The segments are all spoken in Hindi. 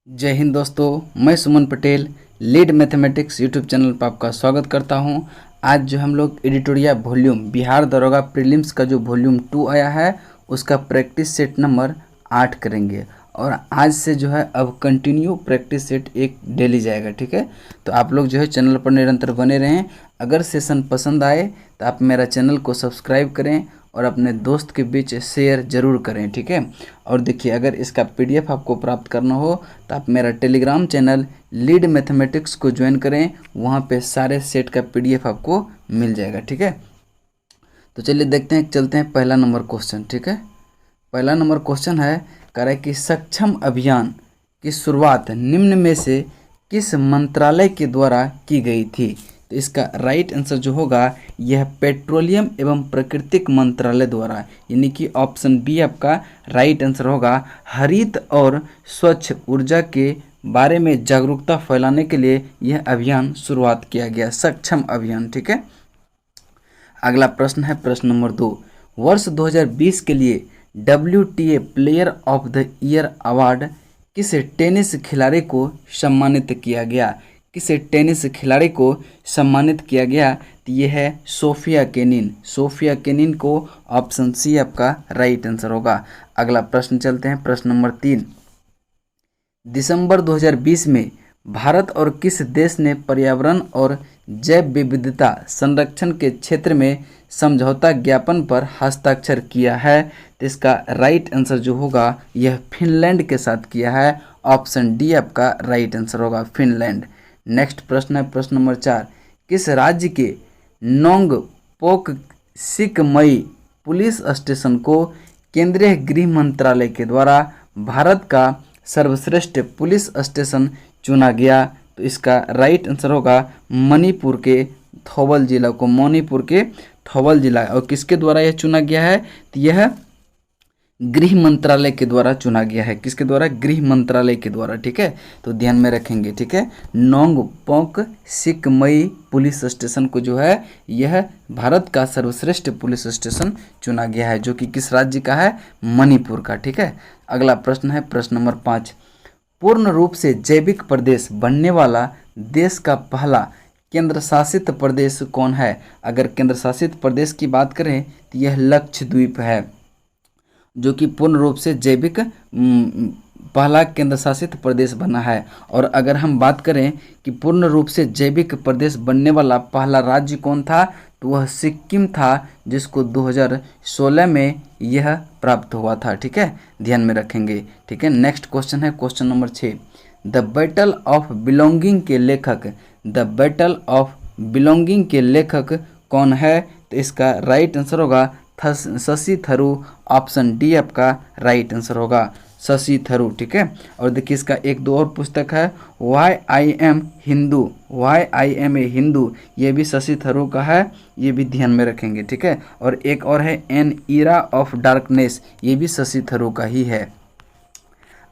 जय हिंद दोस्तों, मैं Suman Patel lead mathematics YouTube channel पर आपका स्वागत करता हूं। आज जो हम लोग एडिटोरियल वॉल्यूम बिहार दरोगा प्रीलिम्स का जो वॉल्यूम 2 आया है उसका प्रैक्टिस सेट नंबर 8 करेंगे। और आज से जो है अब कंटिन्यू प्रैक्टिस सेट एक डेली जाएगा, ठीक है। तो आप लोग जो है चैनल पर निरंतर बने रहें। अगर सेशन पसंद आए तो आप मेरा चैनल को सब्सक्राइब करें और अपने दोस्त के बीच शेयर जरूर करें, ठीक है। और देखिए, अगर इसका पीडीएफ आपको प्राप्त करना हो तो आप मेरा टेलीग्राम चैनल लीड मैथमेटिक्स को ज्वाइन करें, वहाँ पे सारे सेट का पीडीएफ आपको मिल जाएगा, ठीक है। तो चलिए देखते हैं, चलते हैं पहला नंबर क्वेश्चन, ठीक है। पहला नंबर क्वेश्चन है, कह रहा है कि सक्षम अभियान की शुरुआत निम्न में से किस मंत्रालय के द्वारा की गई थी। तो इसका राइट आंसर जो होगा यह पेट्रोलियम एवं प्राकृतिक मंत्रालय द्वारा, यानी कि ऑप्शन बी आपका राइट आंसर होगा। हरित और स्वच्छ ऊर्जा के बारे में जागरूकता फैलाने के लिए यह अभियान शुरुआत किया गया, सक्षम अभियान, ठीक है। अगला प्रश्न है प्रश्न नंबर 2। वर्ष 2020 के लिए WTA player of the year award किस टेनिस खिलाड़ी को सम्मानित किया गया। किस टेनिस खिलाड़ी को सम्मानित किया गया, तो ये है सोफिया केनिन। सोफिया केनिन को ऑप्शन सी आपका राइट आंसर होगा। अगला प्रश्न चलते हैं प्रश्न नंबर 3। दिसंबर 2020 में भारत और किस देश ने पर्यावरण और जैव विविधता संरक्षण के क्षेत्र में समझौता ज्ञापन पर हस्ताक्षर किया है। तो इसका राइट आंसर जो होगा यह फिनलैंड के साथ किया है। ऑप्शन डी आपका राइट आंसर होगा, फिनलैंड। नेक्स्ट प्रश्न है प्रश्न नंबर 4। किस राज्य के नोंगपोक सिकमई पुलिस स्टेशन को केंद्रीय गृह मंत्रालय के द्वारा भारत का सर्वश्रेष्ठ पुलिस स्टेशन चुना गया। तो इसका राइट आंसर होगा मणिपुर के थौबल जिला को, मणिपुर के थौबल जिला। और किसके द्वारा यह चुना गया है, तो यह गृह मंत्रालय के द्वारा चुना गया है। किसके द्वारा, गृह मंत्रालय के द्वारा, ठीक है। तो ध्यान में रखेंगे, ठीक है। नोंगपोक सिकमई पुलिस स्टेशन को जो है यह भारत का सर्वश्रेष्ठ पुलिस स्टेशन चुना गया है, जो कि किस राज्य का है, मणिपुर का, ठीक है। अगला प्रश्न है प्रश्न नंबर 5। पूर्ण रूप से जैविक प्रदेश बनने वाला देश का पहला केंद्र शासित प्रदेश कौन है। अगर केंद्र शासित प्रदेश की बात करें तो यह लक्षद्वीप है, जो कि पूर्ण रूप से जैविक पहला केंद्र शासित प्रदेश बना है। और अगर हम बात करें कि पूर्ण रूप से जैविक प्रदेश बनने वाला पहला राज्य कौन था, तो वह सिक्किम था, जिसको 2016 में यह प्राप्त हुआ था, ठीक है। ध्यान में रखेंगे, ठीक है। नेक्स्ट क्वेश्चन है question number 6। The battle of belonging के लेखक, द बैटल ऑफ बिलोंगिंग के लेखक कौन है। तो इसका राइट आंसर होगा शशि थरूर। ऑप्शन डी आपका राइट आंसर होगा, शशि थरूर, ठीक है। और देखिए, इसका एक दो और पुस्तक है, why I am Hindu, why I am a Hindu, ये भी शशि थरूर का है, ये भी ध्यान में रखेंगे, ठीक है। और एक और है एन ईरा ऑफ डार्कनेस, ये भी शशि थरूर का ही है।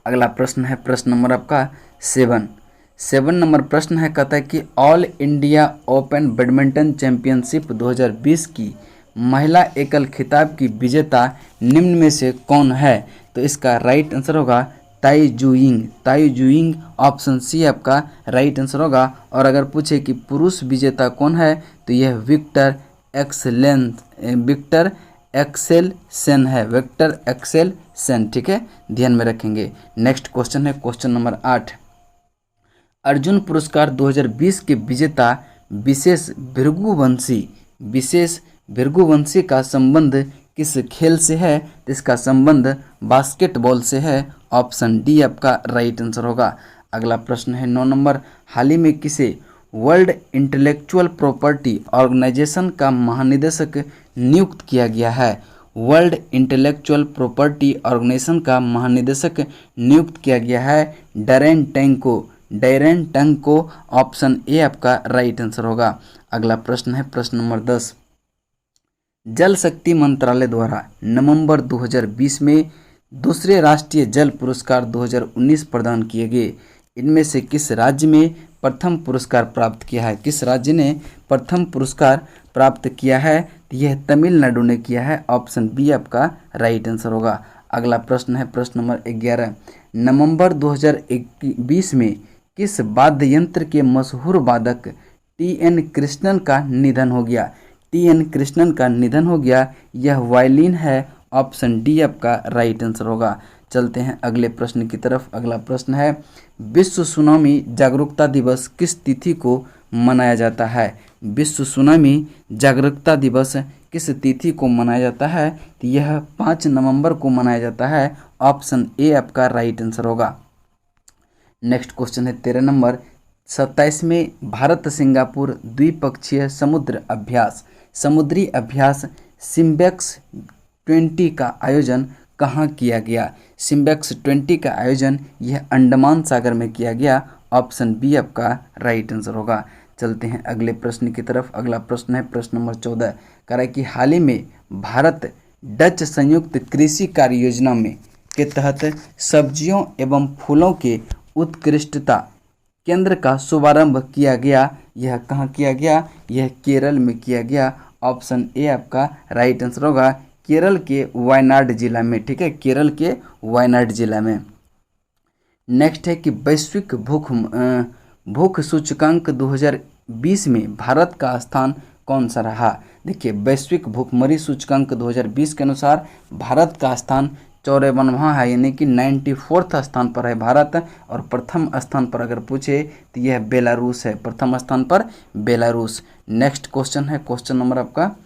अगला प्रश्न है प्रश्न नंबर आपका 7 नंबर प्रश्न है, कहता है कि all India open badminton championship 2020 की महिला एकल खिताब की विजेता निम्न में से कौन है। तो इसका राइट आंसर होगा ताई जुइंग, ताई जुइंग। ऑप्शन सी आपका राइट आंसर होगा। और अगर पूछे कि पुरुष विजेता कौन है, तो यह विक्टर एक्सेल सेन है, विक्टर एक्सेल सेन, ठीक है। ध्यान में रखेंगे। नेक्स्ट क्वेश्चन है क्वेश्चन नंबर 8। अर्जुन पुरस्कार 2020 के विजेता विशेष भृगुवंशी का संबंध किस खेल से है। तो इसका संबंध बास्केटबॉल से है। ऑप्शन डी आपका राइट आंसर होगा। अगला प्रश्न है 9 नंबर। हाल ही में किसे वर्ल्ड इंटेलेक्चुअल प्रॉपर्टी ऑर्गेनाइजेशन का महानिदेशक नियुक्त किया गया है। वर्ल्ड इंटेलेक्चुअल प्रॉपर्टी ऑर्गेनाइजेशन का महानिदेशक नियुक्त किया गया है डैरेन टंग को। ऑप्शन ए आपका राइट आंसर होगा। अगला प्रश्न है प्रश्न नंबर 10। जल शक्ति मंत्रालय द्वारा नवंबर 2020 में दूसरे राष्ट्रीय जल पुरस्कार 2019 प्रदान किए गए। इनमें से किस राज्य में प्रथम पुरस्कार प्राप्त किया है। किस राज्य ने प्रथम पुरस्कार प्राप्त किया है, तो यह तमिलनाडु ने किया है। ऑप्शन बी आपका राइट आंसर होगा। अगला प्रश्न है प्रश्न नंबर 11। नवंबर 2020 में किस वाद्य यंत्र के मशहूर वादक टी.एन. कृष्णन का निधन हो गया? टी.एन. कृष्णन का निधन हो गया। यह वायलिन है। ऑप्शन डी आपका राइट आंसर होगा। चलते हैं अगले प्रश्न की तरफ। अगला प्रश्न है, विश्व सुनामी जागरूकता दिवस किस तिथि को मनाया जाता है? विश्व सुनामी जागरूकता दिवस किस तिथि को मनाया जाता है? तो यह 5 नवंबर को मनाया जाता है। ऑप्शन ए आपका राइट आंसर होगा। नेक्स्ट क्वेश्चन है 13 नंबर, 27वें भारत सिंगापुर द्विपक्षीय समुद्री अभ्यास सिम्बेक्स 20 का आयोजन कहाँ किया गया? सिम्बेक्स 20 का आयोजन यह अंडमान सागर में किया गया। ऑप्शन बी आपका राइट आंसर होगा। चलते हैं अगले प्रश्न की तरफ। अगला प्रश्न है प्रश्न नंबर 14, कह रहा है कि हाल ही में भारत डच संयुक्त कृषि कार्य योजना में के तहत सब्जियों एवं फूलों के उत्कृष्टता केंद्र का शुभारंभ किया गया। यह कहाँ किया गया? यह केरल में किया गया। ऑप्शन ए आपका राइट आंसर होगा। केरल के वायनाड जिला में, ठीक है, केरल के वायनाड जिला में। नेक्स्ट है कि वैश्विक भूख सूचकांक 2020 में भारत का स्थान कौन सा रहा? देखिए, वैश्विक भूखमरी सूचकांक 2020 के अनुसार भारत का स्थान 54वां है, यानी कि 94 स्थान पर है भारत। और प्रथम स्थान पर अगर पूछे तो यह बेलारूस है, प्रथम स्थान पर बेलारूस। नेक्स्ट क्वेश्चन है क्वेश्चन नंबर आपका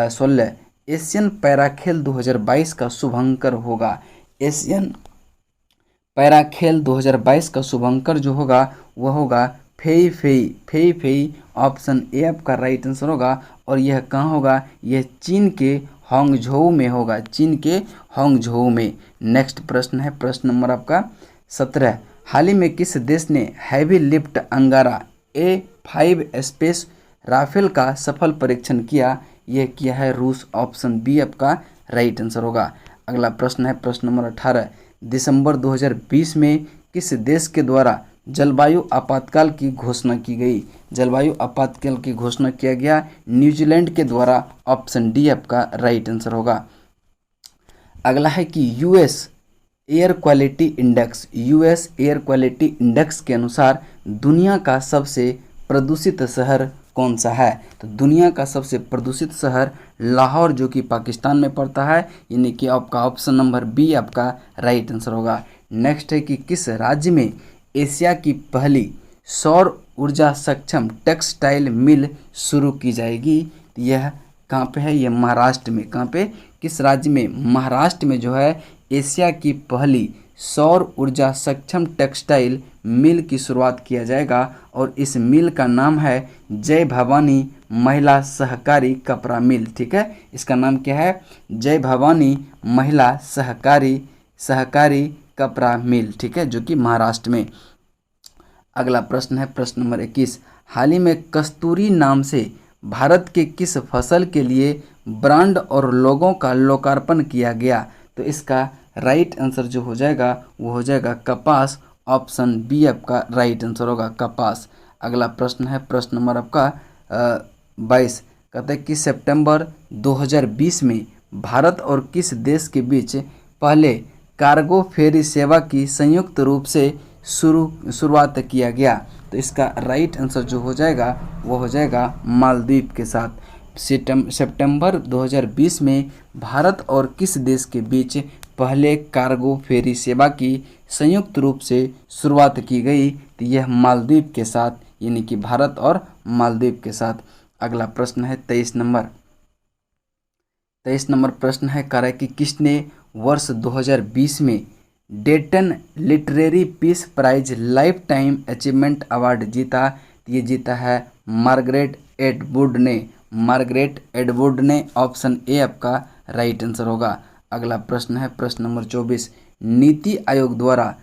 16, एशियन पैरा खेल 2022 का शुभंकर होगा। एशियन पैरा खेल 2022 का शुभंकर जो होगा वह होगा फेई फेई। ऑप्शन ए आपका राइट आंसर होगा। और यह कहाँ होगा? यह चीन के हांगझोउ में होगा, चीन के हांगझोउ में। नेक्स्ट प्रश्न है प्रश्न नंबर आपका 17, हाल ही में किस देश ने हैवी लिफ्ट अंगारा A5 स्पेस राफेल का सफल परीक्षण किया? यह किया है रूस। ऑप्शन बी आपका राइट आंसर होगा। अगला प्रश्न है प्रश्न नंबर 18, दिसंबर 2020 में किस देश के द्वारा जलवायु आपातकाल की घोषणा की गई? जलवायु आपातकाल की घोषणा किया गया न्यूजीलैंड के द्वारा। ऑप्शन डी आपका राइट आंसर होगा। अगला है कि यूएस एयर क्वालिटी इंडेक्स के अनुसार दुनिया का सबसे प्रदूषित शहर कौन सा है? तो दुनिया का सबसे प्रदूषित शहर लाहौर, जो कि पाकिस्तान में पड़ता है, यानी कि आपका ऑप्शन नंबर बी आपका राइट आंसर होगा। नेक्स्ट है कि किस राज्य में एशिया की पहली सौर ऊर्जा सक्षम टेक्सटाइल मिल शुरू की जाएगी? यह कहाँ पे है? यह महाराष्ट्र में। कहाँ पे? किस राज्य में? महाराष्ट्र में जो है एशिया की पहली सौर ऊर्जा सक्षम टेक्सटाइल मिल की शुरुआत किया जाएगा। और इस मिल का नाम है जय भवानी महिला सहकारी कपड़ा मिल, ठीक है। इसका नाम क्या है? जय भवानी महिला सहकारी कपड़ा मिल, ठीक है, जो कि महाराष्ट्र में। अगला प्रश्न है प्रश्न नंबर 21, हाल ही में कस्तूरी नाम से भारत के किस फसल के लिए ब्रांड और लोगों का लोकार्पण किया गया? तो इसका राइट आंसर जो हो जाएगा वो हो जाएगा कपास। ऑप्शन बी आपका राइट आंसर होगा, कपास। अगला प्रश्न है प्रश्न नंबर आपका 22, कहते हैं कि सितंबर 2020 में भारत और किस देश के बीच पहले कार्गो फेरी सेवा की संयुक्त रूप से शुरुआत किया गया? तो इसका राइट आंसर जो हो जाएगा वो हो जाएगा मालदीव के साथ। सितंबर 2020 में भारत और किस देश के बीच पहले कार्गो फेरी सेवा की संयुक्त रूप से शुरुआत की गई? तो यह मालदीव के साथ, यानी कि भारत और मालदीव के साथ। अगला प्रश्न है 23 नंबर प्रश्न है, कह रहा है कि किसने वर्ष 2020 में Dayton literary peace prize lifetime achievement award जीता? ये जीता है मार्गरेट एटवुड ने। ऑप्शन ए आपका राइट आंसर होगा। अगला प्रश्न है प्रश्न नंबर 24, नीति आयोग द्वारा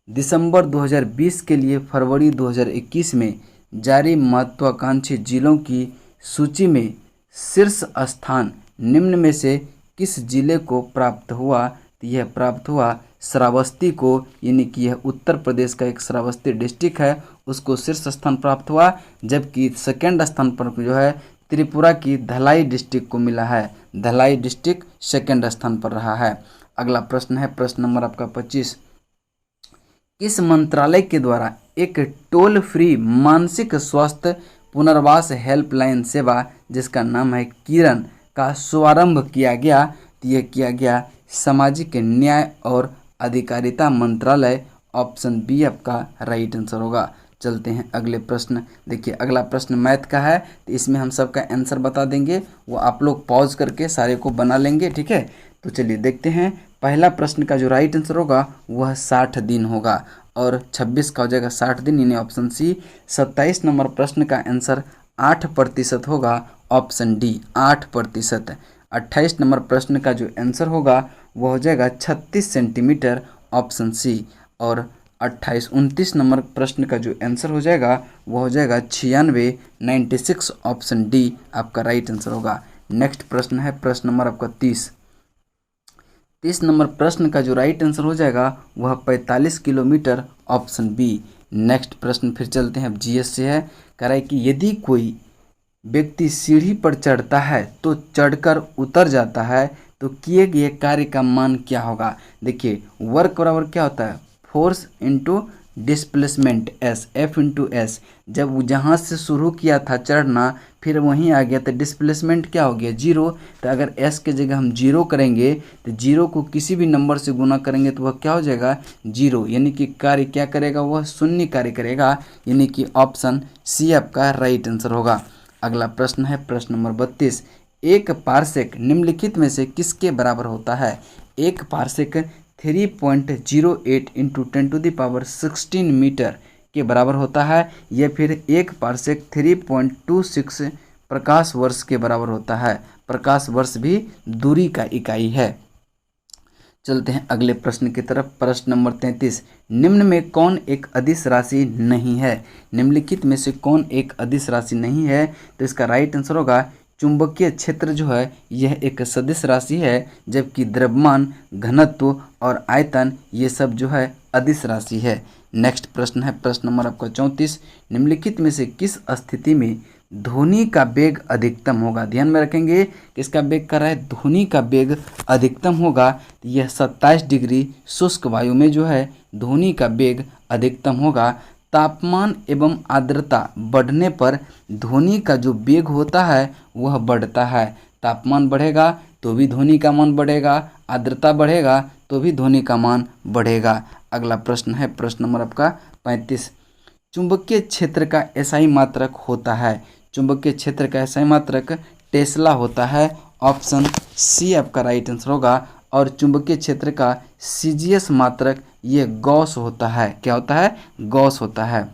दिसंबर 2020 के लिए फरवरी 2021 में जारी महत्वाकांक्षी जिलों की सूची में शीर्ष स्थान निम्न में से किस जिले को प्राप्त हुआ? तो यह प्राप्त हुआ श्रावस्ती को, यानी कि यह उत्तर प्रदेश का एक श्रावस्ती डिस्ट्रिक्ट है, उसको शीर्ष स्थान प्राप्त हुआ। जबकि सेकेंड स्थान पर जो है त्रिपुरा की धलाई डिस्ट्रिक्ट को मिला है। धलाई डिस्ट्रिक्ट सेकेंड स्थान पर रहा है। अगला प्रश्न है प्रश्न नंबर आपका 25, किस मंत्रालय के द्वारा एक टोल फ्री मानसिक स्वास्थ्य पुनर्वास हेल्पलाइन सेवा जिसका नाम है किरण का शुभारंभ किया गया? तो यह किया गया सामाजिक न्याय और अधिकारिता मंत्रालय। ऑप्शन बी आपका राइट आंसर होगा। चलते हैं अगले प्रश्न। देखिए अगला प्रश्न मैथ का है, तो इसमें हम सबका आंसर बता देंगे, वो आप लोग पॉज करके सारे को बना लेंगे, ठीक है। तो चलिए देखते हैं। पहला प्रश्न का जो राइट आंसर होगा वह 60 दिन होगा और 26 का हो जाएगा 60 दिन, यानी ऑप्शन सी। 27 नंबर प्रश्न का आंसर 8% होगा, ऑप्शन डी 8%। 28 नंबर प्रश्न का जो आंसर होगा वह हो जाएगा 36 सेंटीमीटर, ऑप्शन सी। और 29 नंबर प्रश्न का जो आंसर हो जाएगा वह हो जाएगा 96, ऑप्शन डी आपका राइट आंसर होगा। नेक्स्ट प्रश्न है प्रश्न नंबर आपका 30 नंबर प्रश्न का जो राइट आंसर हो जाएगा वह 45 किलोमीटर, ऑप्शन बी। नेक्स्ट प्रश्न फिर चलते हैं, अब जीएस से है। कह रहा है कि यदि कोई व्यक्ति सीढ़ी पर चढ़ता है तो चढ़कर उतर जाता है तो किए गए कार्य का मान क्या होगा? देखिए वर्क बराबर क्या होता है, force into displacement S, F into S. जब वो जहाँ से शुरू किया था चढ़ना फिर वहीं आ गया तो डिस्प्लेसमेंट क्या हो गया, जीरो। तो अगर एस के जगह हम जीरो करेंगे तो जीरो को किसी भी नंबर से गुना करेंगे तो वह क्या हो जाएगा, जीरो। यानी कि कार्य क्या करेगा, वह शून्य कार्य करेगा, यानी कि ऑप्शन सी आपका राइट आंसर होगा। अगला प्रश्न है प्रश्न नंबर 32। एक पारसेक निम्नलिखित में से किसके बराबर होता है? एक पारसेक 3.08 इंटू 10⁻16 मीटर के बराबर होता है, या फिर एक पारसेक 3.26 प्रकाश वर्ष के बराबर होता है। प्रकाश वर्ष भी दूरी का इकाई है। चलते हैं अगले प्रश्न की तरफ। प्रश्न नंबर 33। निम्न में कौन एक अदिश राशि नहीं है? निम्नलिखित में से कौन एक अदिश राशि नहीं है? तो इसका राइट आंसर होगा चुंबकीय क्षेत्र जो है यह एक सदिश राशि है, जबकि द्रव्यमान, घनत्व और आयतन ये सब जो है अदिश राशि है। नेक्स्ट प्रश्न है प्रश्न नंबर आपका 34। निम्नलिखित में से किस स्थिति में ध्वनि का वेग अधिकतम होगा? ध्यान में रखेंगे किसका वेग कर रहा है, ध्वनि का वेग अधिकतम होगा। यह 27 डिग्री शुष्क वायु में जो है ध्वनि का वेग अधिकतम होगा। तापमान एवं आर्द्रता बढ़ने पर ध्वनि का जो वेग होता है वह बढ़ता है। तापमान बढ़ेगा तो भी ध्वनि का मान बढ़ेगा, आर्द्रता बढ़ेगा तो भी ध्वनि का मान बढ़ेगा। अगला प्रश्न है प्रश्न नंबर आपका 35। चुंबकीय क्षेत्र का एसआई मात्रक होता है? चुंबकीय क्षेत्र का एसआई मात्रक टेस्ला होता है। ऑप्शन सी आपका राइट आंसर होगा। और चुंबकीय क्षेत्र का सीजीएस मात्रक ये गॉस होता है। क्या होता है, गॉस होता है।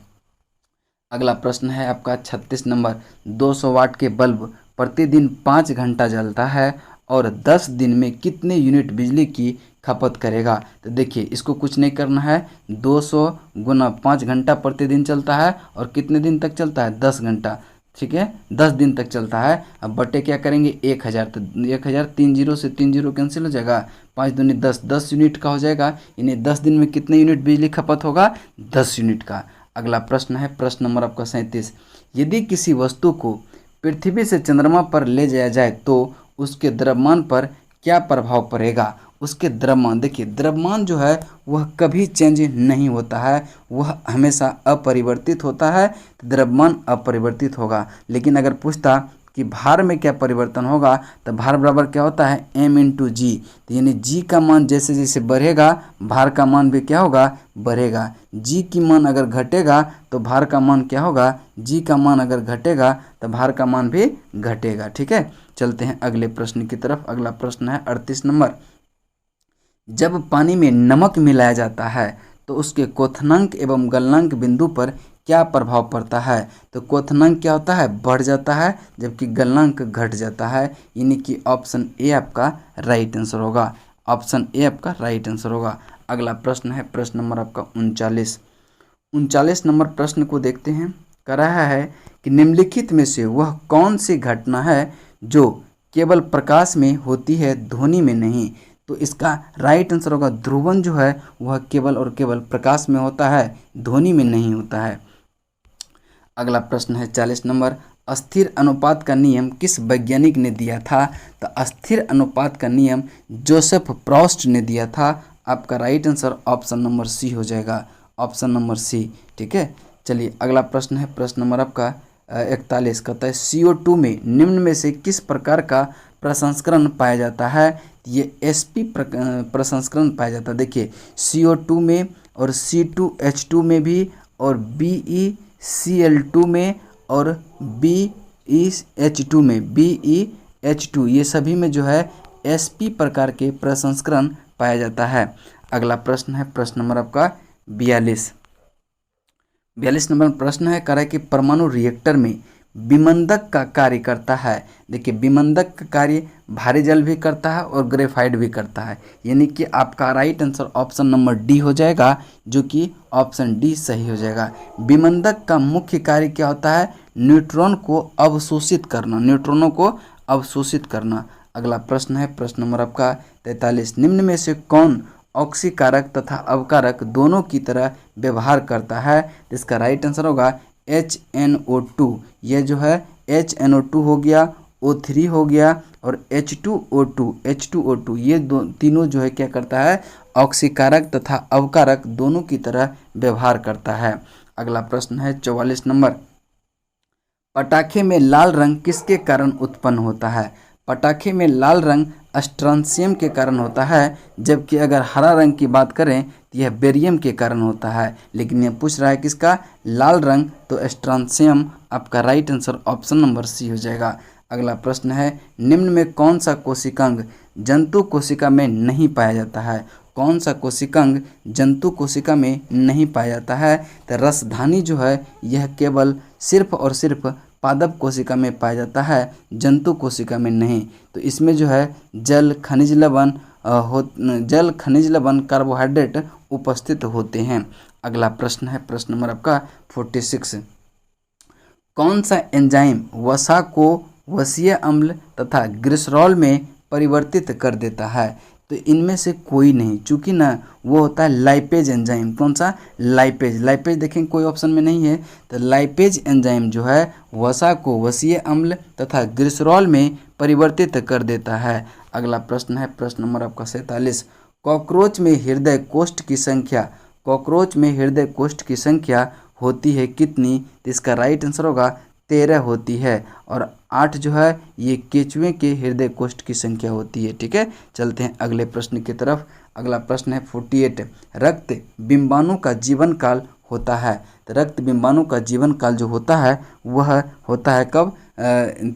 अगला प्रश्न है आपका 36 नंबर। 200 वाट के बल्ब प्रतिदिन 5 घंटा जलता है और 10 दिन में कितने यूनिट बिजली की खपत करेगा? तो देखिए इसको कुछ नहीं करना है, 200 गुना 5 घंटा प्रतिदिन चलता है और कितने दिन तक चलता है, 10 घंटा, ठीक है, 10 दिन तक चलता है। अब बटे क्या करेंगे 1000, तो 1000 3 जीरो से 3 जीरो कैंसिल हो जाएगा, 5 दूनी 10, 10 यूनिट का हो जाएगा। यानी 10 दिन में कितने यूनिट बिजली खपत होगा, 10 यूनिट का। अगला प्रश्न है प्रश्न नंबर आपका 37। यदि किसी वस्तु को पृथ्वी से चंद्रमा पर ले जाया जाए तो उसके द्रव्यमान पर क्या प्रभाव पड़ेगा? उसके द्रव्यमान, देखिए द्रव्यमान जो है वह कभी चेंज नहीं होता है, वह हमेशा अपरिवर्तित होता है, तो द्रव्यमान अपरिवर्तित होगा। लेकिन अगर पूछता कि भार में क्या परिवर्तन होगा, तो भार बराबर क्या होता है, m इंटू जी। तो यानी जी का मान जैसे जैसे बढ़ेगा भार का मान भी क्या होगा, बढ़ेगा। जी की मान अगर घटेगा तो भार का मान क्या होगा, जी का मान अगर घटेगा तो भार का मान भी घटेगा। ठीक है, चलते हैं अगले प्रश्न की तरफ। अगला प्रश्न है 38 नंबर। जब पानी में नमक मिलाया जाता है तो उसके क्वथनांक एवं गलनांक बिंदु पर क्या प्रभाव पड़ता है? तो क्वथनांक क्या होता है, बढ़ जाता है, जबकि गलनांक घट जाता है। यानी कि ऑप्शन ए आपका राइट आंसर होगा। ऑप्शन ए आपका राइट आंसर होगा। अगला प्रश्न है प्रश्न नंबर आपका 39 नंबर प्रश्न को देखते हैं। कह रहा है कि निम्नलिखित में से वह कौन सी घटना है जो केवल प्रकाश में होती है, ध्वनि में नहीं? तो इसका राइट आंसर होगा ध्रुवन जो है वह केवल और केवल प्रकाश में होता है, ध्वनि में नहीं होता है। अगला प्रश्न है 40 नंबर। अस्थिर अनुपात का नियम किस वैज्ञानिक ने दिया था? तो अस्थिर अनुपात का नियम जोसेफ प्रॉस्ट ने दिया था। आपका right answer option number C हो जाएगा। Option number C. ठीक है, चलिए अगला प्रश्न है, प्रश्न नंबर आपका 41 कहता है CO2 में निम्न में से किस प्रकार का प्रसंस्करण पाया जाता है। ये sp प्रसंस्करण पाया जाता है। देखिए CO2 में और C2H2 में भी और BeCl2 में और BeH2 में BeH2 ये सभी में जो है sp प्रकार के प्रसंस्करण पाया जाता है। अगला प्रश्न है, प्रश्न नंबर आपका 42 नंबर प्रश्न है, कह रहा है कि परमाणु रिएक्टर में विमंदक का कार्य करता है। देखिए विमंदक का कार्य भारी जल भी करता है और ग्रेफाइट भी करता है, यानी कि आपका right answer option number D हो जाएगा, जो कि ऑप्शन डी सही हो जाएगा। विमंदक का मुख्य कार्य क्या होता है, न्यूट्रॉन को अवशोषित करना, न्यूट्रॉनों को अवशोषित करना। अगला प्रश्न है, प्रश्न नंबर आपका 43, निम्न में से कौन ऑक्सीकारक तथा अवकारक दोनों की तरह व्यवहार करता है। इसका राइट आंसर होगा HNO2। ये जो है HNO2 हो गया, O3 हो गया और H2O2 ये तीनों जो है क्या करता है, ऑक्सीकारक तथा अवकारक दोनों की तरह व्यवहार करता है। अगला प्रश्न है 44 नंबर, पटाखे में लाल रंग किसके कारण उत्पन्न होता है। पटाखे में लाल रंग स्ट्रॉन्शियम के कारण होता है, जबकि अगर हरा रंग की बात करें तो यह बेरियम के कारण होता है। लेकिन यह पूछ रहा है किसका, लाल रंग, तो स्ट्रॉन्शियम आपका right answer option number C हो जाएगा। अगला प्रश्न है, निम्न में कौन सा कोशिकांग जंतु कोशिका में नहीं पाया जाता है। कौन सा कोशिकांग जंतु कोशिका में नहीं पाया जाता है। तो रसधानी जो है यह केवल सिर्फ और सिर्फ पादप कोशिका में पाया जाता है, जंतु कोशिका में नहीं। तो इसमें जो है जल खनिज लवण कार्बोहाइड्रेट उपस्थित होते हैं। अगला प्रश्न है, प्रश्न नंबर आपका 46, कौन सा एंजाइम वसा को वसीय अम्ल तथा ग्लिसरॉल में परिवर्तित कर देता है। तो इनमें से कोई नहीं, चूंकि ना वो होता है लाइपेज एंजाइम। कौन सा, लाइपेज। लाइपेज देखें कोई ऑप्शन में नहीं है, तो लाइपेज एंजाइम जो है वसा को वसीय अम्ल तथा ग्लिसरॉल में परिवर्तित कर देता है। अगला प्रश्न है, प्रश्न नंबर आपका 47, कॉकरोच में हृदय कोष्ठ की संख्या, कॉकरोच में हृदय कोष्ठ की संख्या होती है कितनी। तो इसका राइट आंसर होगा 13 होती है, और 8 जो है ये केचुए के हृदय कोष्ठ की संख्या होती है। ठीक है, चलते हैं अगले प्रश्न की तरफ। अगला प्रश्न है 48, रक्त बिंबाणु का जीवन काल होता है। तो रक्त बिंबाणु का जीवन काल जो होता है वह होता है कब,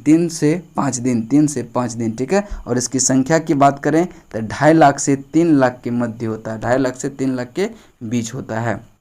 3 से 5 दिन, 3 से 5 दिन। ठीक है, और इसकी संख्या की बात करें तो 2.5 लाख से 3 लाख के मध्य होता है, 2.5 लाख से 3 लाख के बीच होता है।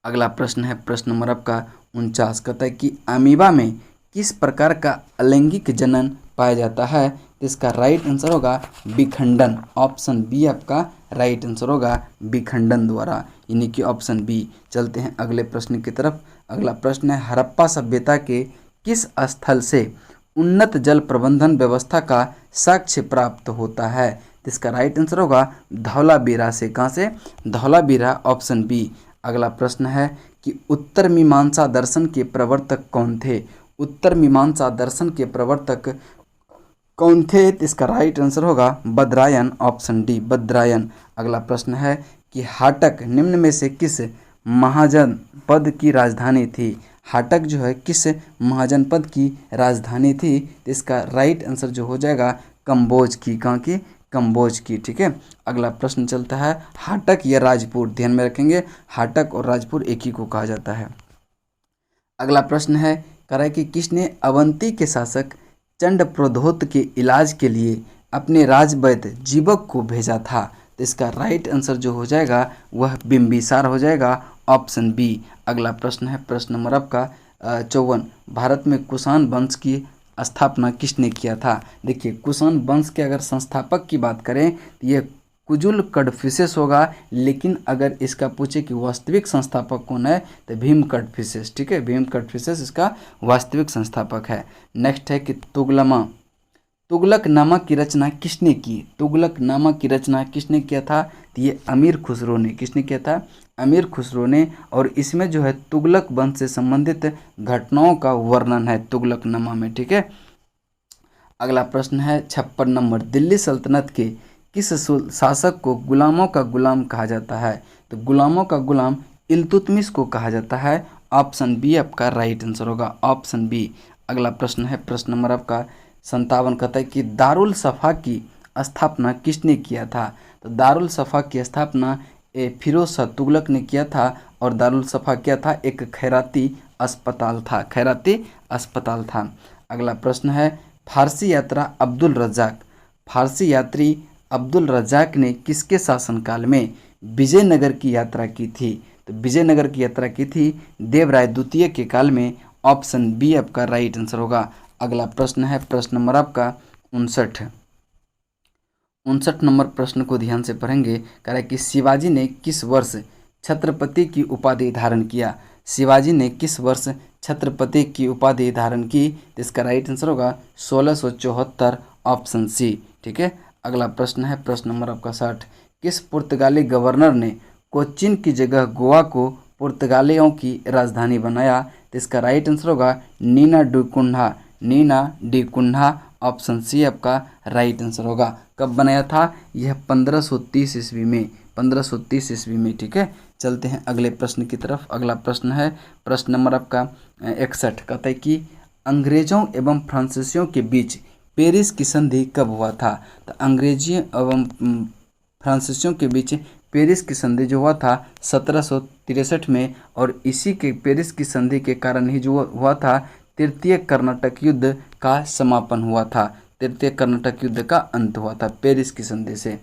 अगला प्रश्न है, प्रश्न नंबर आपका 49, कहता है कि अमीबा में किस प्रकार का अलैंगिक जनन पाया जाता है। तो इसका राइट आंसर होगा विखंडन, ऑप्शन बी आपका राइट आंसर होगा, विखंडन द्वारा, यानी कि ऑप्शन बी। चलते हैं अगले प्रश्न की तरफ। अगला प्रश्न है, हड़प्पा सभ्यता के किस स्थल से उन्नत जल प्रबंधन व्यवस्था का साक्ष्य प्राप्त होता है। तो इसका राइट आंसर होगा धौलावीरा से। कहाँ से, धौलावीरा, ऑप्शन बी। अगला प्रश्न है कि उत्तर मीमांसा दर्शन के प्रवर्तक कौन थे। उत्तर मीमांसा दर्शन के प्रवर्तक कौन थे। इसका राइट आंसर होगा बदरायन, ऑप्शन डी, बदरायन। अगला प्रश्न है कि हाटक निम्न में से किस महाजनपद की राजधानी थी। हाटक जो है किस महाजनपद की राजधानी थी। इसका राइट आंसर जो हो जाएगा कंबोज की। कहाँ की, कंबोज की। ठीक है, अगला प्रश्न चलता है, हाटक या राजपुर, ध्यान में रखेंगे हाटक और राजपुर एक ही को कहा जाता है। अगला प्रश्न है, कह रहा है कि किसने अवंती के शासक चंडप्रद्योत के इलाज के लिए अपने राजवैद्य जीवक को भेजा था। तो इसका राइट आंसर जो हो जाएगा वह बिंबिसार हो जाएगा, ऑप्शन बी। अगला प्रश्न है, प्रश्न नंबर आपका 54, भारत में कुषाण वंश की स्थापना किसने किया था। देखिए कुषाण वंश के अगर संस्थापक की बात करें तो ये कुजुल कडफिसेस होगा, लेकिन अगर इसका पूछे कि वास्तविक संस्थापक कौन है तो भीम कडफिसेस। ठीक है, भीम कडफिसेस इसका वास्तविक संस्थापक है। नेक्स्ट है कि तुगलकनामा की रचना किसने की। तुगलकनामा की रचना किसने किया था। तो ये अमीर खुसरो ने। किसने किया था, अमीर खुसरो ने। और इसमें जो है तुगलक वंश से संबंधित घटनाओं का वर्णन है तुगलकनामा में। ठीक है, अगला प्रश्न है 56 नंबर, दिल्ली सल्तनत के किस शासक को गुलामों का गुलाम कहा जाता है। तो गुलामों का गुलाम इल्तुतमिश को कहा जाता है? ऑप्शन बी आपका राइट आंसर होगा, ऑप्शन बी। अगला प्रश्न है प्रश्न नंबर आपका 57, कहता है कि दारुल सफ़ा की स्थापना किसने किया था? तो दारुल सफ़ा की स्थापना फिरोज शाह तुगलक ने किया था। और दारुल सफ़ा क्या था? एक खैराती अस्पताल था, खैराती अस्पताल था। अगला प्रश्न है फारसी यात्रा अब्दुल रज़ाक, फारसी यात्री अब्दुल रज़ाक ने किसके शासनकाल में विजयनगर की यात्रा की थी? तो विजयनगर की यात्रा की थी देवराय द्वितीय के काल में। ऑप्शन बी आपका राइट आंसर होगा। अगला प्रश्न है प्रश्न नंबर आपका 59, 59 नंबर प्रश्न को ध्यान से पढ़ेंगे। कह रहा है कि शिवाजी ने किस वर्ष छत्रपति की उपाधि धारण किया? शिवाजी ने किस वर्ष छत्रपति की उपाधि धारण की? तो इसका राइट आंसर होगा 1674, ऑप्शन सी। ठीक है। अगला प्रश्न है प्रश्न नंबर आपका 60, किस पुर्तगाली गवर्नर ने कोच्चिन की जगह गोवा को पुर्तगालियों की राजधानी बनाया? तो इसका राइट आंसर होगा नीना डी कुन्हा, नीना डी कुन्हा, ऑप्शन सी आपका राइट आंसर होगा। कब बनाया था? यह 1530 ईस्वी में, 1530 ईस्वी में। ठीक है। चलते हैं अगले प्रश्न की तरफ। अगला प्रश्न है प्रश्न नंबर आपका 61, कहता है कि अंग्रेजों एवं फ्रांसीसियों के बीच पेरिस की संधि कब हुआ था? तो अंग्रेजियों एवं फ्रांसीसियों के बीच पेरिस की संधि जो हुआ था 1763 में। और इसी के पेरिस की संधि के कारण ही जो हुआ था तृतीय कर्नाटक युद्ध का समापन हुआ था, तृतीय कर्नाटक युद्ध का अंत हुआ था पेरिस की संधि से।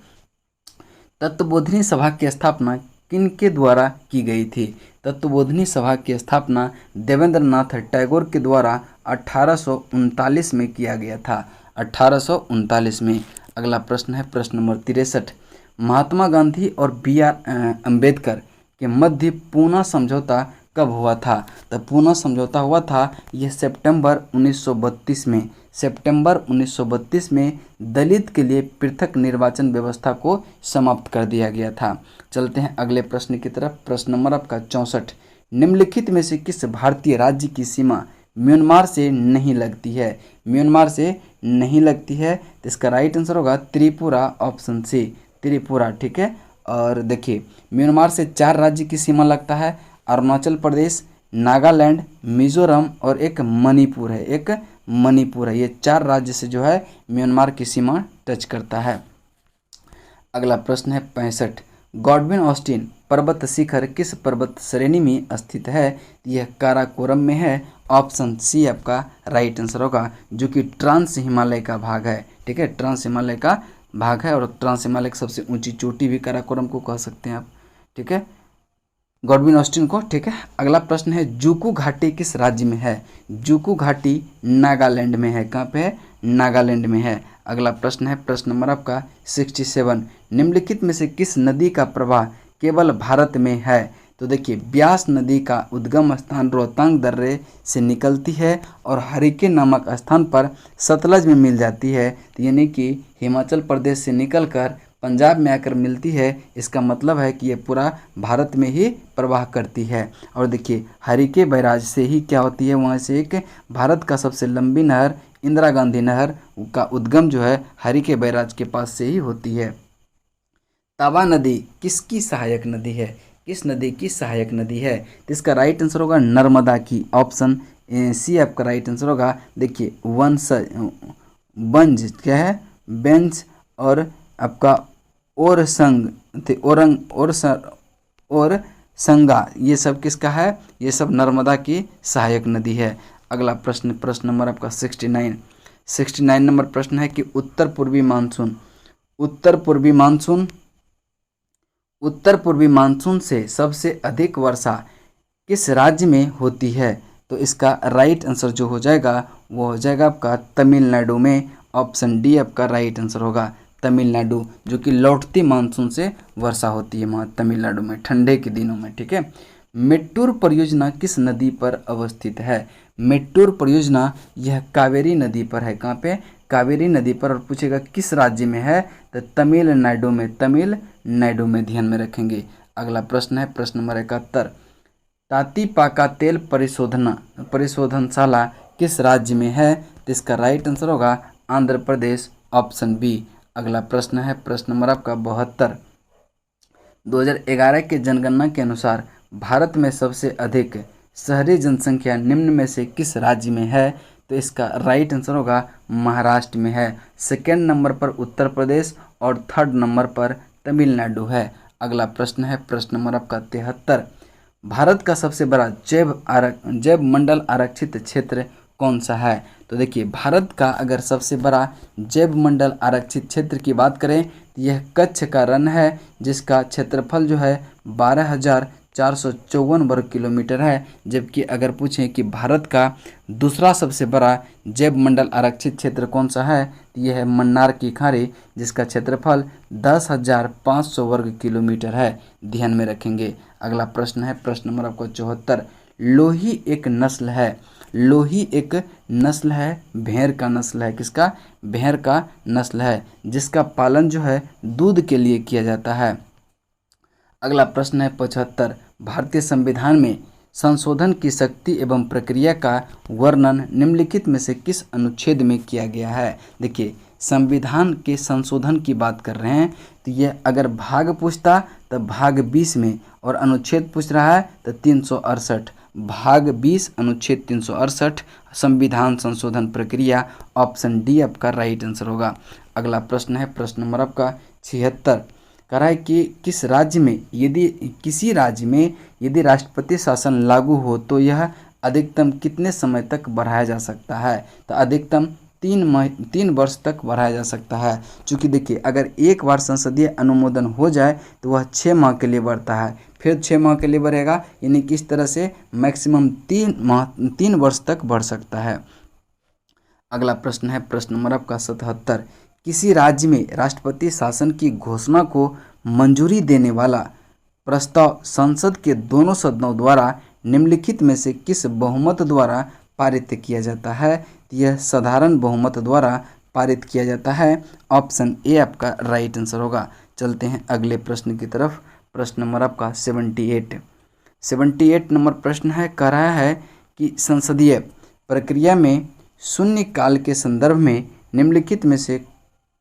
तत्वबोधिनी सभा की स्थापना किनके द्वारा की गई थी? तत्वबोधिनी सभा की स्थापना देवेंद्रनाथ टैगोर के द्वारा 1839 में किया गया था, 1839 में। अगला प्रश्न है प्रश्न नंबर 63, महात्मा गांधी और B.R. अम्बेडकर के मध्य पूना समझौता कब हुआ था? तो पूना समझौता हुआ था यह सितंबर 1932 में, सितंबर 1932 में दलित के लिए पृथक निर्वाचन व्यवस्था को समाप्त कर दिया गया था। चलते हैं अगले प्रश्न की तरफ। प्रश्न नंबर आपका 64, निम्नलिखित में से किस भारतीय राज्य की सीमा म्यांमार से नहीं लगती है? म्यांमार से नहीं लगती है तो इसका राइट आंसर होगा त्रिपुरा, ऑप्शन सी, त्रिपुरा। ठीक है। और देखिए म्यांमार से 4 राज्य की सीमा लगता है, अरुणाचल प्रदेश, नागालैंड, मिजोरम और एक मणिपुर है, एक मणिपुर है। ये 4 राज्य से जो है म्यांमार की सीमा टच करता है। अगला प्रश्न है 65, गॉडविन ऑस्टिन पर्वत शिखर किस पर्वत श्रेणी में स्थित है? यह काराकोरम में है, ऑप्शन सी आपका राइट आंसर होगा, जो कि ट्रांस हिमालय का भाग है। ठीक है। ट्रांस हिमालय का भाग है और ट्रांस हिमालय की सबसे ऊंची चोटी भी काराकोरम को कह सकते हैं आप। ठीक है, गॉडविन ऑस्टिन को। ठीक है। अगला प्रश्न है जुकू घाटी किस राज्य में है? जुकू घाटी नागालैंड में है। कहाँ पे है? नागालैंड में है। अगला प्रश्न है प्रश्न नंबर आपका 67, निम्नलिखित में से किस नदी का प्रवाह केवल भारत में है? तो देखिए ब्यास नदी का उद्गम स्थान रोहतांग दर्रे से निकलती है और हरिके नामक स्थान पर सतलज में मिल जाती है। तो यानी कि हिमाचल प्रदेश से निकलकर पंजाब में आकर मिलती है। इसका मतलब है कि ये पूरा भारत में ही प्रवाह करती है। और देखिए हरिके बैराज से ही क्या होती है, वहाँ से एक भारत का सबसे लंबी नहर इंदिरा गांधी नहर का उद्गम जो है हरिके बैराज के पास से ही होती है। तवा नदी किसकी सहायक नदी है? किस नदी की सहायक नदी है? तो इसका राइट आंसर होगा नर्मदा की, ऑप्शन सी आपका राइट आंसर होगा। देखिए वंज क्या है? बेंच और आपका और संग थे, और संगा, ये सब किसका है? ये सब नर्मदा की सहायक नदी है। अगला प्रश्न प्रश्न नंबर आपका 69, 69 नंबर प्रश्न है कि उत्तर पूर्वी मानसून से सबसे अधिक वर्षा किस राज्य में होती है? तो इसका राइट आंसर जो हो जाएगा वो हो जाएगा आपका तमिलनाडु में, ऑप्शन डी आपका राइट आंसर होगा, तमिलनाडु, जो कि लौटती मानसून से वर्षा होती है वहाँ तमिलनाडु में ठंडे के दिनों में। ठीक है। मेट्टूर परियोजना किस नदी पर अवस्थित है? मेट्टूर परियोजना यह कावेरी नदी पर है। कहाँ पे? कावेरी नदी पर। और पूछेगा किस राज्य में है? तो तमिलनाडु में, तमिलनाडु में, ध्यान में रखेंगे। अगला प्रश्न है प्रश्न नंबर 71, तातीपाका तेल परिशोधनशाला किस राज्य में है? तो इसका राइट आंसर होगा आंध्र प्रदेश, ऑप्शन बी। अगला प्रश्न है प्रश्न नंबर आपका 72, 2011 के जनगणना के अनुसार भारत में सबसे अधिक शहरी जनसंख्या निम्न में से किस राज्य में है? तो इसका राइट आंसर होगा महाराष्ट्र में है। सेकेंड नंबर पर उत्तर प्रदेश और थर्ड नंबर पर तमिलनाडु है। अगला प्रश्न है प्रश्न नंबर आपका 73। भारत का सबसे बड़ा जैव मंडल आरक्षित क्षेत्र कौन सा है? तो देखिए, भारत का अगर सबसे बड़ा जैव मंडल आरक्षित क्षेत्र की बात करें तो यह कच्छ का रण है, जिसका क्षेत्रफल जो है 12,454 वर्ग किलोमीटर है। जबकि अगर पूछें कि भारत का दूसरा सबसे बड़ा जैव मंडल आरक्षित क्षेत्र कौन सा है, तो यह है मन्नार की खाड़ी, जिसका क्षेत्रफल 10,500 वर्ग किलोमीटर है। ध्यान में रखेंगे। अगला प्रश्न है प्रश्न नंबर आपको 74। लोही एक नस्ल है, लोही एक नस्ल है, भेड़ का नस्ल है। किसका? भेड़ का नस्ल है, जिसका पालन जो है दूध के लिए किया जाता है। अगला प्रश्न है 75। भारतीय संविधान में संशोधन की शक्ति एवं प्रक्रिया का वर्णन निम्नलिखित में से किस अनुच्छेद में किया गया है? देखिए, संविधान के संशोधन की बात कर रहे हैं तो यह अगर भाग पूछता तो भाग 20 में, और अनुच्छेद पूछ रहा है तो 368। भाग 20 अनुच्छेद 368 संविधान संशोधन प्रक्रिया, ऑप्शन डी आपका राइट आंसर होगा। अगला प्रश्न है प्रश्न नंबर आपका 76। कह रहा है कि किसी राज्य में यदि राष्ट्रपति शासन लागू हो तो यह अधिकतम कितने समय तक बढ़ाया जा सकता है? तो अधिकतम 3 वर्ष तक बढ़ाया जा सकता है। चूँकि देखिए, अगर एक बार संसदीय अनुमोदन हो जाए तो वह 6 माह के लिए बढ़ता है, फिर 6 माह के लिए बढ़ेगा, यानी कि इस तरह से मैक्सिमम 3 वर्ष तक बढ़ सकता है। अगला प्रश्न है प्रश्न नंबर आपका 77। किसी राज्य में राष्ट्रपति शासन की घोषणा को मंजूरी देने वाला प्रस्ताव संसद के दोनों सदनों द्वारा निम्नलिखित में से किस बहुमत द्वारा पारित किया जाता है? यह साधारण बहुमत द्वारा पारित किया जाता है। ऑप्शन ए आपका राइट आंसर होगा। चलते हैं अगले प्रश्न की तरफ। प्रश्न नंबर आपका 78 नंबर प्रश्न है। कह रहा है कि संसदीय प्रक्रिया में शून्यकाल के संदर्भ में निम्नलिखित में से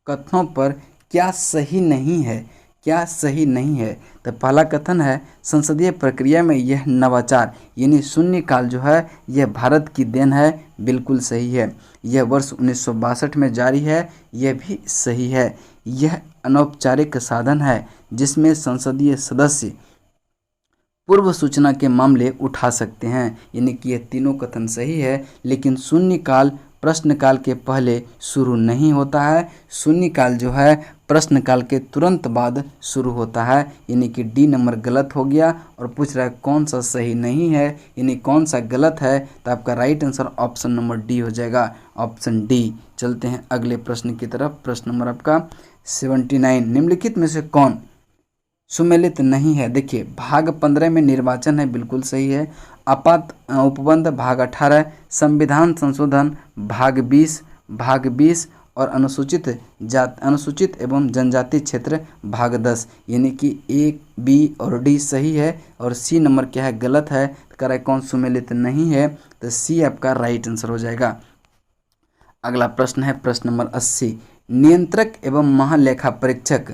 कथनों पर क्या सही नहीं है? क्या सही नहीं है? तो पहला कथन है संसदीय प्रक्रिया में यह नवाचार यानी शून्यकाल जो है यह भारत की देन है। बिल्कुल सही है। यह वर्ष 1962 में जारी है, यह भी सही है। यह अनौपचारिक साधन है जिसमें संसदीय सदस्य पूर्व सूचना के मामले उठा सकते हैं, यानी कि यह तीनों कथन सही है। लेकिन शून्यकाल प्रश्नकाल के पहले शुरू नहीं होता है, शून्यकाल जो है प्रश्नकाल के तुरंत बाद शुरू होता है, यानी कि डी नंबर गलत हो गया। और पूछ रहा है कौन सा सही नहीं है, यानी कौन सा गलत है, तो आपका right answer option number D हो जाएगा, ऑप्शन डी। चलते हैं अगले प्रश्न की तरफ। प्रश्न नंबर आपका 79। निम्नलिखित में से कौन सुमेलित नहीं है? देखिए, भाग 15 में निर्वाचन है, बिल्कुल सही है। आपात उपबंध भाग 18, संविधान संशोधन भाग 20 और अनुसूचित एवं जनजाति क्षेत्र भाग 10, यानी कि ए, बी और डी सही है और सी नंबर क्या है गलत है। तो कह रहा है कौन सुमेलित नहीं है, तो सी आपका राइट आंसर हो जाएगा। अगला प्रश्न है प्रश्न नंबर 80। नियंत्रक एवं महालेखा परीक्षक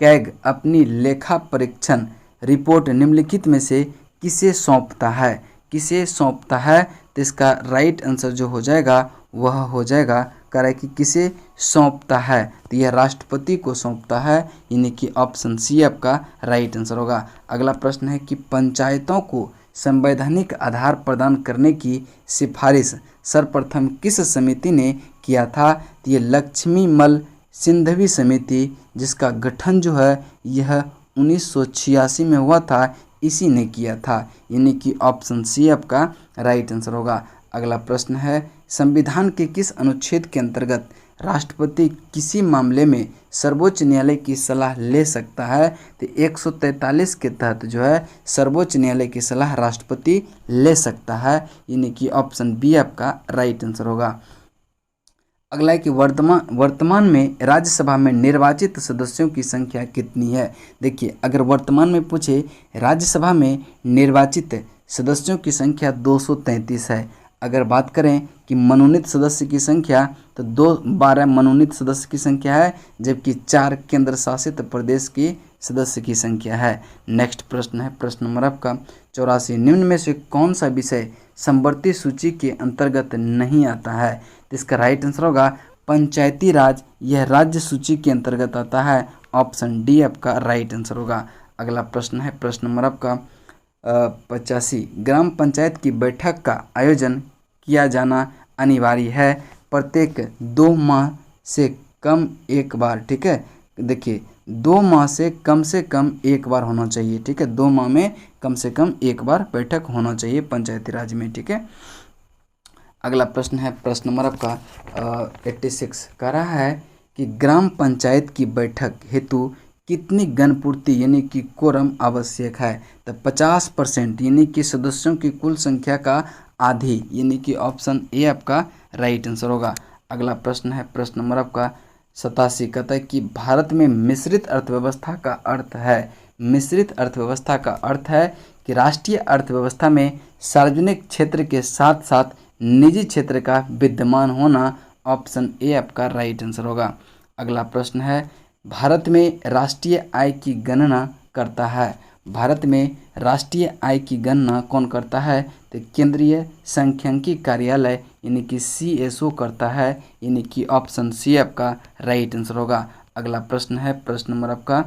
कैग अपनी लेखा परीक्षण रिपोर्ट निम्नलिखित में से किसे सौंपता है? किसे सौंपता है? तो इसका राइट आंसर जो हो जाएगा वह हो जाएगा, कह रहा है कि किसे सौंपता है, तो यह राष्ट्रपति को सौंपता है, यानी कि ऑप्शन सी आपका राइट आंसर होगा। अगला प्रश्न है कि पंचायतों को संवैधानिक आधार प्रदान करने की सिफारिश सर्वप्रथम किस समिति ने किया था? तो ये लक्ष्मीमल सिंघवी समिति, जिसका गठन जो है यह 1986 में हुआ था, इसी ने किया था, यानी कि ऑप्शन सी आपका राइट आंसर होगा। अगला प्रश्न है संविधान के किस अनुच्छेद के अंतर्गत राष्ट्रपति किसी मामले में सर्वोच्च न्यायालय की सलाह ले सकता है? तो 143 के तहत जो है सर्वोच्च न्यायालय की सलाह राष्ट्रपति ले सकता है, यानी कि ऑप्शन बी आपका राइट आंसर होगा। अगला है कि वर्तमान में राज्यसभा में निर्वाचित सदस्यों की संख्या कितनी है? देखिए, अगर वर्तमान में पूछे राज्यसभा में निर्वाचित सदस्यों की संख्या 233 है। अगर बात करें कि मनोनीत सदस्य की संख्या, तो 12 मनोनीत सदस्य की संख्या है, जबकि 4 केंद्र शासित प्रदेश की सदस्य की संख्या है। नेक्स्ट प्रश्न है प्रश्न नंबर आपका 84, निम्न में से कौन सा विषय समवर्ती सूची के अंतर्गत नहीं आता है? तो इसका राइट आंसर होगा पंचायती राज, यह राज्य सूची के अंतर्गत आता है। ऑप्शन डी आपका राइट आंसर होगा। अगला प्रश्न है प्रश्न नंबर आपका 85, ग्राम पंचायत की बैठक का आयोजन किया जाना अनिवार्य है प्रत्येक 2 माह से कम एक बार। ठीक है, देखिए 2 माह से कम एक बार होना चाहिए। ठीक है, 2 माह में कम से कम एक बार बैठक होना चाहिए पंचायती राज में। ठीक है, अगला प्रश्न है प्रश्न नंबर आपका 86, कह रहा है कि ग्राम पंचायत की बैठक हेतु कितनी गणपूर्ति यानी कि कोरम आवश्यक है? तो 50% यानी कि सदस्यों की कुल संख्या का आधी, यानी कि ऑप्शन ए आपका राइट आंसर होगा। अगला प्रश्न है प्रश्न नंबर आपका 87, कहता है कि भारत में मिश्रित अर्थव्यवस्था का अर्थ है, मिश्रित अर्थव्यवस्था का अर्थ है कि राष्ट्रीय अर्थव्यवस्था में सार्वजनिक क्षेत्र के साथ साथ निजी क्षेत्र का विद्यमान होना। ऑप्शन ए आपका राइट आंसर होगा। अगला प्रश्न है भारत में राष्ट्रीय आय की गणना करता है, भारत में राष्ट्रीय आय की गणना कौन करता है? तो केंद्रीय सांख्यिकी कार्यालय यानी कि CSO करता है, यानी कि ऑप्शन सी आपका राइट आंसर होगा। अगला प्रश्न है प्रश्न नंबर आपका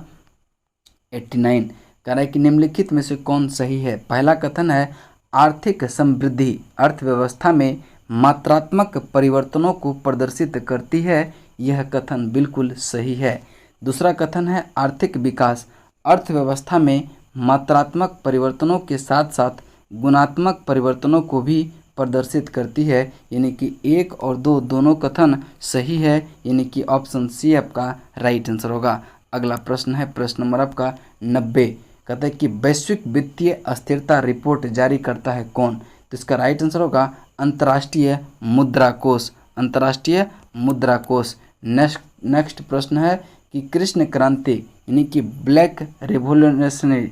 89, कह रहा है कि निम्नलिखित में से कौन सही है? पहला कथन है आर्थिक समृद्धि अर्थव्यवस्था में मात्रात्मक परिवर्तनों को प्रदर्शित करती है, यह कथन बिल्कुल सही है। दूसरा कथन है आर्थिक विकास अर्थव्यवस्था में मात्रात्मक परिवर्तनों के साथ साथ गुणात्मक परिवर्तनों को भी प्रदर्शित करती है, यानी कि 1 और 2 दोनों कथन सही है, यानी कि ऑप्शन सी आपका राइट आंसर होगा। अगला प्रश्न है प्रश्न नंबर आपका 90, कहता है कि वैश्विक वित्तीय अस्थिरता रिपोर्ट जारी करता है कौन? तो इसका राइट आंसर होगा अंतर्राष्ट्रीय मुद्रा कोष, अंतर्राष्ट्रीय मुद्रा कोष। नेक्स्ट प्रश्न है कि कृष्ण क्रांति यानी कि ब्लैक रिवोल्यूशनरी,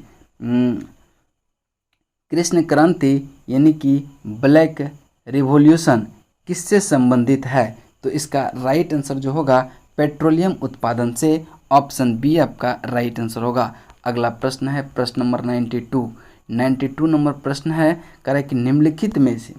कृष्ण क्रांति यानी कि ब्लैक रिवॉल्यूशन किससे संबंधित है? तो इसका राइट आंसर जो होगा पेट्रोलियम उत्पादन से। ऑप्शन बी आपका राइट आंसर होगा। अगला प्रश्न है प्रश्न नंबर 92 नंबर प्रश्न है, कह रहा है कि निम्नलिखित में से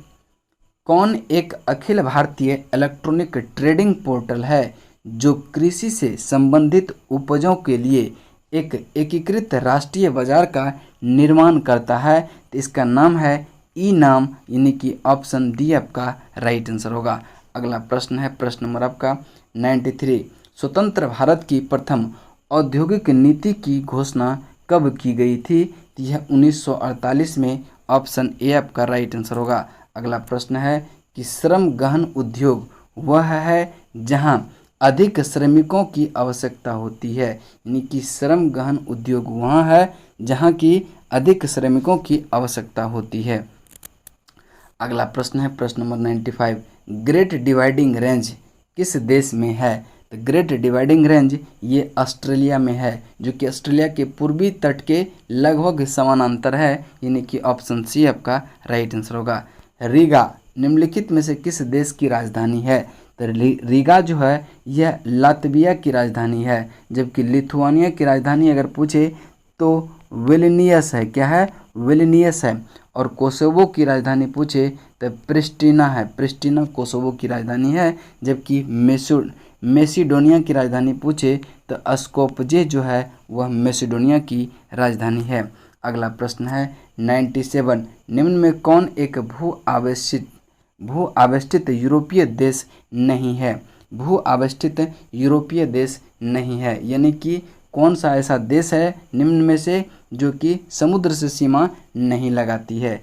कौन एक Akhil Bharatiya electronic trading portal है जो कृषि से संबंधित उपजों के लिए एक एकीकृत राष्ट्रीय बाजार का निर्माण करता है? तो इसका नाम है ई नाम, यानी कि ऑप्शन डी आपका राइट आंसर होगा। अगला प्रश्न है प्रश्न नंबर आपका 93, स्वतंत्र भारत की प्रथम औद्योगिक नीति की घोषणा कब की गई थी? तो यह 1948 में। ऑप्शन ए आपका राइट आंसर होगा। अगला प्रश्न है कि श्रम गहन उद्योग वह है जहां अधिक श्रमिकों की आवश्यकता होती है, यानी कि श्रम गहन उद्योग वहाँ है जहाँ की अधिक श्रमिकों की आवश्यकता होती है। अगला प्रश्न है प्रश्न नंबर 95, ग्रेट डिवाइडिंग रेंज किस देश में है? तो ग्रेट डिवाइडिंग रेंज ये ऑस्ट्रेलिया में है, जो कि ऑस्ट्रेलिया के पूर्वी तट के लगभग समानांतर है, यानी कि ऑप्शन सी आपका राइट आंसर होगा। रीगा निम्नलिखित में से किस देश की राजधानी है? तो रीगा जो है यह लातविया की राजधानी है, जबकि लिथुआनिया की राजधानी अगर पूछे तो विल्नियस है। क्या है? विल्नियस है। और कोसोवो की राजधानी पूछे तो प्रिस्टिना है, प्रिस्टिना कोसोवो की राजधानी है। जबकि मेसिडोनिया की राजधानी पूछे तो स्कोपजे जो है वह मेसिडोनिया की राजधानी है। अगला प्रश्न है 97, निम्न में कौन एक भू आवेष्टित यूरोपीय देश नहीं है? भू आवेष्टित यूरोपीय देश नहीं है, यानी कि कौन सा ऐसा देश है निम्न में से जो कि समुद्र से सीमा नहीं लगाती है?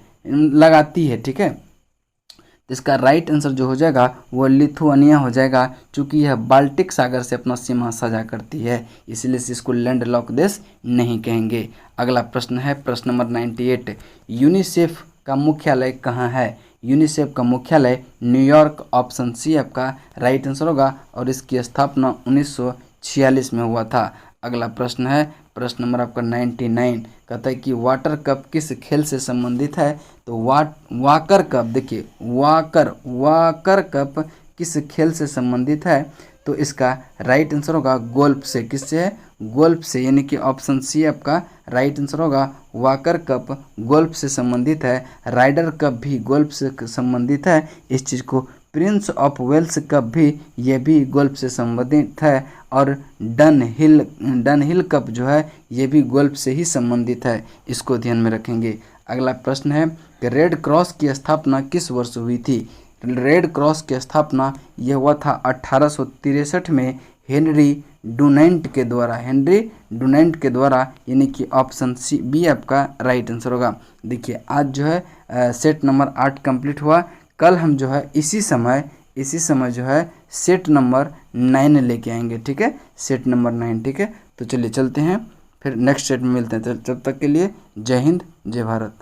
ठीक है, तो इसका राइट आंसर जो हो जाएगा वो लिथुआनिया हो जाएगा, क्योंकि यह बाल्टिक सागर से अपना सीमा साझा करती है, इसलिए से इसको लैंडलॉक देश नहीं कहेंगे। अगला प्रश्न है प्रश्न नंबर 98, यूनिसेफ का मुख्यालय कहाँ है? यूनिसेफ का मुख्यालय न्यूयॉर्क। ऑप्शन सी आपका राइट आंसर होगा, और इसकी स्थापना 1946 में हुआ था। अगला प्रश्न है प्रश्न नंबर आपका 99, कहता है कि वाटर कप किस खेल से संबंधित है? तो वाकर कप, देखिए वाकर कप किस खेल से संबंधित है? तो इसका राइट आंसर होगा गोल्फ से। किससे है? गोल्फ से, यानी कि ऑप्शन सी आपका राइट आंसर होगा। वॉकर कप गोल्फ से संबंधित है, राइडर कप भी गोल्फ से संबंधित है इस चीज़ को। प्रिंस ऑफ वेल्स कप भी, ये भी गोल्फ से संबंधित है। और डनहिल कप जो है ये भी गोल्फ से ही संबंधित है, इसको ध्यान में रखेंगे। अगला प्रश्न है कि रेड क्रॉस की स्थापना किस वर्ष हुई थी? रेड क्रॉस की स्थापना यह हुआ था 1863 में हेनरी डुनान्ट के द्वारा, यानी कि ऑप्शन सी बी आपका राइट आंसर होगा। देखिए आज जो है सेट नंबर 8 कंप्लीट हुआ। कल हम जो है इसी समय जो है सेट नंबर 9 लेके आएंगे, ठीक है, सेट नंबर 9, ठीक है। तो चलिए चलते हैं, फिर नेक्स्ट सेट में मिलते हैं। तब तक के लिए जय हिंद, जय भारत।